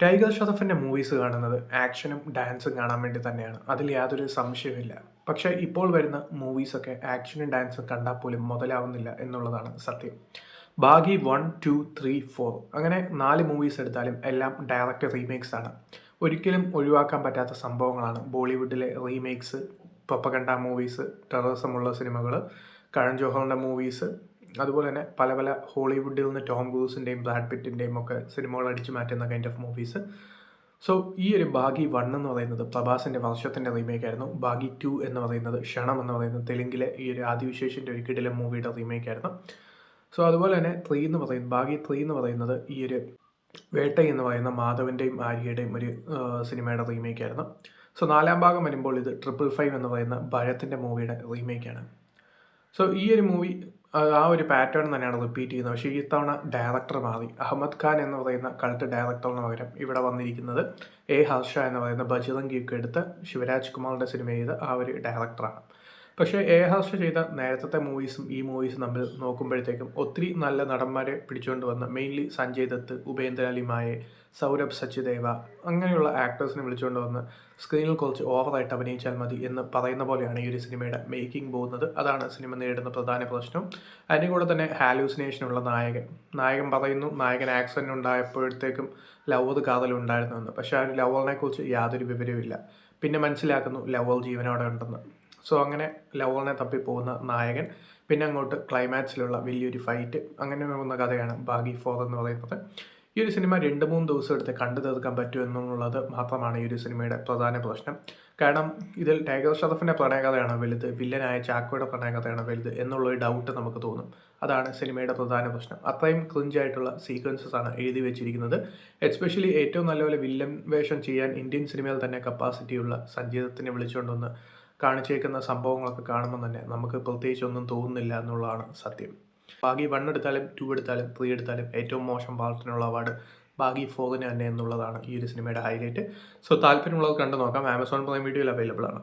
Tiger ഷറഫിൻ്റെ movies കാണുന്നത് ആക്ഷനും ഡാൻസും കാണാൻ വേണ്ടി തന്നെയാണ്. അതിൽ യാതൊരു സംശയവുമില്ല. പക്ഷേ ഇപ്പോൾ വരുന്ന മൂവീസൊക്കെ ആക്ഷനും ഡാൻസും കണ്ടാൽ പോലും മുതലാവുന്നില്ല എന്നുള്ളതാണ് സത്യം. ബാഗി 1, 2, 3, 4 അങ്ങനെ 4 മൂവീസ് എടുത്താലും എല്ലാം ഡയറക്റ്റ് റീമേക്സ് ആണ്. ഒരിക്കലും ഒഴിവാക്കാൻ പറ്റാത്ത സംഭവങ്ങളാണ് ബോളിവുഡിലെ റീമേക്സ്, പ്രൊപ്പഗണ്ട മൂവീസ്, ടെററിസമുള്ള സിനിമകൾ, കരൺ ജോഹറിൻ്റെ മൂവീസ്, അതുപോലെ തന്നെ പല പല ഹോളിവുഡിൽ നിന്ന് ടോം ക്രൂസിൻ്റെയും ബ്രാഡ് പിറ്റിൻ്റെയും ഒക്കെ സിനിമകൾ അടിച്ചു മാറ്റുന്ന കൈൻഡ് ഓഫ് മൂവീസ്. സോ ഈ ഒരു ബാഗി 1 എന്ന് പറയുന്നത് പ്രഭാസിൻ്റെ വർഷത്തിൻ്റെ റീമേക്ക് ആയിരുന്നു. ബാഗി 2 എന്ന് പറയുന്നത് ക്ഷണം എന്ന് പറയുന്നത് തെലുങ്കിലെ ഈ ഒരു ആദിവിശേഷിൻ്റെ ഒരു കിടിലൻ മൂവിയുടെ റീമേക്ക് ആയിരുന്നു. സോ അതുപോലെ തന്നെ ബാഗി 3 എന്ന് പറയുന്നത് ഈ ഒരു വേട്ട എന്ന് പറയുന്ന മാധവൻ്റെയും ആര്യയുടെയും ഒരു സിനിമയുടെ റീമേക്ക് ആയിരുന്നു. സോ 4ാം ഭാഗം വരുമ്പോൾ ഇത് 555 എന്ന് പറയുന്ന ഭരത്തിൻ്റെ മൂവിയുടെ റീമേക്കാണ്. സോ ഈ ഒരു മൂവി ആ ഒരു പാറ്റേൺ തന്നെയാണ് റിപ്പീറ്റ് ചെയ്യുന്നത്. പക്ഷേ ഈ തവണ ഡയറക്ടർ മാറി. അഹമ്മദ് ഖാൻ എന്ന് പറയുന്ന കൾട്ട് ഡയറക്ടറിന് പകരം ഇവിടെ വന്നിരിക്കുന്നത് ഹർഷ എന്ന് പറയുന്ന ബജ്റംഗിയൊക്കെ എടുത്ത് ശിവരാജ് കുമാറിൻ്റെ സിനിമ ചെയ്ത ആ ഒരു ഡയറക്ടറാണ്. പക്ഷേ ഹർഷ ചെയ്ത നേരത്തെ മൂവീസും ഈ മൂവീസും തമ്മിൽ നോക്കുമ്പോഴത്തേക്കും ഒത്തിരി നല്ല നടന്മാരെ പിടിച്ചുകൊണ്ട് വന്ന് മെയിൻലി സഞ്ജയ് ദത്ത്, ഉപേന്ദ്ര ലിമായെ, സൗരഭ് സച്ദേവ അങ്ങനെയുള്ള ആക്ടേഴ്സിനെ വിളിച്ചുകൊണ്ട് വന്ന് സ്ക്രീനിൽ കുറച്ച് ഓവറായിട്ട് അഭിനയിച്ചാൽ മതി എന്ന് പറയുന്ന പോലെയാണ് ഈ ഒരു സിനിമയുടെ മേക്കിംഗ് പോകുന്നത്. അതാണ് സിനിമ നേരിടുന്ന പ്രധാന പ്രശ്നം. അതിൻ്റെ കൂടെ തന്നെ ഹാലൂസിനേഷനുള്ള നായകൻ പറയുന്നു നായകൻ ആക്സിഡൻ്റ് ഉണ്ടായപ്പോഴത്തേക്കും ലവർ കാതലുണ്ടായിരുന്നുവെന്ന്. പക്ഷേ ആ ഒരു ലവറിനെ കുറിച്ച് യാതൊരു വിവരവുമില്ല. പിന്നെ മനസ്സിലാക്കുന്നു ലവർ ജീവനോടെ ഉണ്ടെന്ന്. സോ അങ്ങനെ ലവറിനെ തപ്പിപ്പോകുന്ന നായകൻ, പിന്നെ അങ്ങോട്ട് ക്ലൈമാക്സിലുള്ള വലിയൊരു ഫൈറ്റ്, അങ്ങനെ പോകുന്ന കഥയാണ് ബാഗി 4 എന്ന് പറയുന്നത്. ഈ ഒരു സിനിമ 2-3 ദിവസം എടുത്ത് കണ്ടു തീർക്കാൻ പറ്റുമെന്നുള്ളത് മാത്രമാണ് ഈ ഒരു സിനിമയുടെ പ്രധാന പ്രശ്നം. കാരണം ഇതിൽ ടൈഗർ ഷറഫിൻ്റെ പ്രണയകഥയാണ് വലുത്, വില്ലനായ ചാക്കോയുടെ പ്രണയകഥയാണ് വലുത് എന്നുള്ളൊരു ഡൗട്ട് നമുക്ക് തോന്നും. അതാണ് സിനിമയുടെ പ്രധാന പ്രശ്നം. അത്രയും ക്രിഞ്ചായിട്ടുള്ള സീക്വൻസസ് ആണ് എഴുതി വെച്ചിരിക്കുന്നത്. എസ്പെഷ്യലി ഏറ്റവും നല്ലപോലെ വില്ലൻ വേഷം ചെയ്യാൻ ഇന്ത്യൻ സിനിമയിൽ തന്നെ കപ്പാസിറ്റിയുള്ള സഞ്ജയ് ദത്തിനെ വിളിച്ചുകൊണ്ടൊന്ന് കാണിച്ചേക്കുന്ന സംഭവങ്ങളൊക്കെ കാണുമ്പോൾ തന്നെ നമുക്ക് പ്രത്യേകിച്ച് ഒന്നും തോന്നുന്നില്ല എന്നുള്ളതാണ് സത്യം. ബാഗി 1 എടുത്താലും 2 എടുത്താലും 3 എടുത്താലും ഏറ്റവും മോശം പാർട്ടിനുള്ള അവാർഡ് ബാഗി 4 തന്നെ എന്നുള്ളതാണ് ഈ ഒരു സിനിമയുടെ ഹൈലൈറ്റ്. സോ താല്പര്യമുള്ളത് കണ്ടു നോക്കാം. ആമസോൺ പ്രൈം വീഡിയോയിൽ അവൈലബിൾ ആണ്.